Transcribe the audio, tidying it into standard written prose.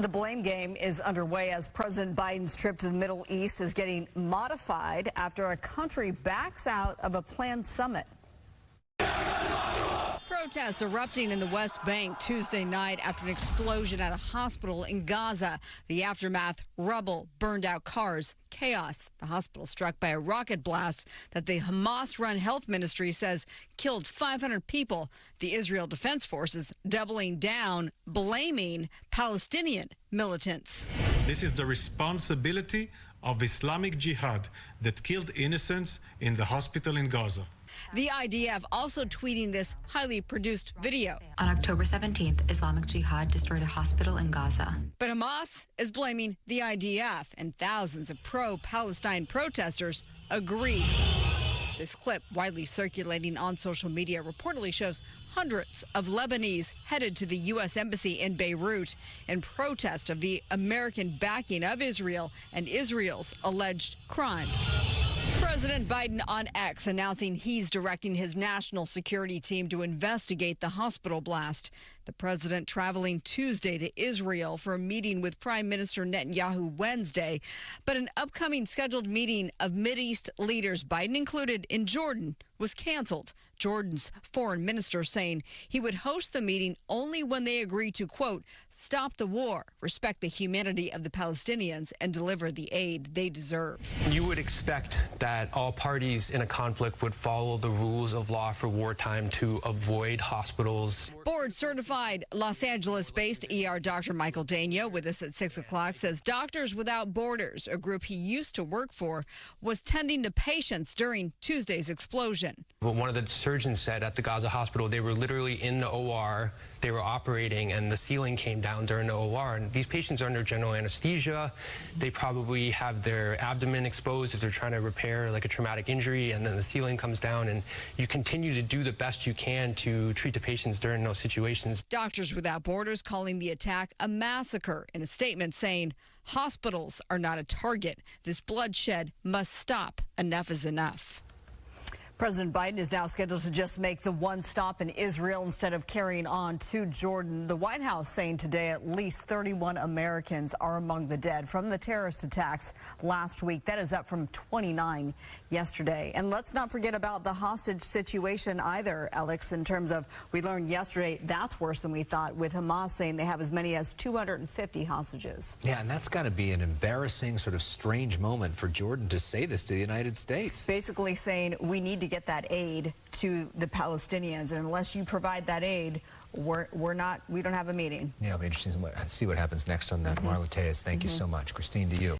The blame game is underway as President Biden's trip to the Middle East is getting modified after a country backs out of a planned summit. Protests erupting in the West Bank Tuesday night after an explosion at a hospital in Gaza. The aftermath: rubble, burned out cars, chaos. The hospital struck by a rocket blast that the Hamas-run health ministry says killed 500 people. The Israel Defense Forces doubling down, blaming Palestinian militants. This is the responsibility of Islamic Jihad that killed innocents in the hospital in Gaza. The IDF also tweeting this highly produced video. On October 17th, Islamic Jihad destroyed a hospital in Gaza. But Hamas is blaming the IDF, and thousands of pro-Palestine protesters agree. This clip, widely circulating on social media, reportedly shows hundreds of Lebanese headed to the U.S. Embassy in Beirut in protest of the American backing of Israel and Israel's alleged crimes. President Biden on X announcing he's directing his national security team to investigate the hospital blast. The president traveling Tuesday to Israel for a meeting with Prime Minister Netanyahu Wednesday. But an upcoming scheduled meeting of Mideast leaders, Biden included, in Jordan was canceled. Jordan's foreign minister saying he would host the meeting only when they agree to, quote, stop the war, respect the humanity of the Palestinians, and deliver the aid they deserve. You would expect that all parties in a conflict would follow the rules of law for wartime to avoid hospitals. Board-certified Los Angeles-based ER Dr. Michael Daño with us at 6 o'clock says Doctors Without Borders, a group he used to work for, was tending to patients during Tuesday's explosion. Well, one of the surgeons said at the Gaza hospital they were literally in the OR, they were operating, and the ceiling came down during the OR. And these patients are under general anesthesia. They probably have their abdomen exposed if they're trying to repair like a traumatic injury, and then the ceiling comes down, and you continue to do the best you can to treat the patients during those situations. Doctors Without Borders calling the attack a massacre in a statement saying hospitals are not a target. This bloodshed must stop. Enough is enough. President Biden is now scheduled to just make the one stop in Israel instead of carrying on to Jordan. The White House saying today at least 31 Americans are among the dead from the terrorist attacks last week. That is up from 29 yesterday. And let's not forget about the hostage situation either, Alex, in terms of, we learned yesterday that's worse than we thought, with Hamas saying they have as many as 250 hostages. Yeah, and that's got to be an embarrassing, sort of strange moment for Jordan to say this to the United States. Basically saying we need to get that aid to the Palestinians, and unless you provide that aid, we don't have a meeting. Yeah, it'll be interesting to see what happens next on that. Marla Tejas, thank you so much. Christine, to you.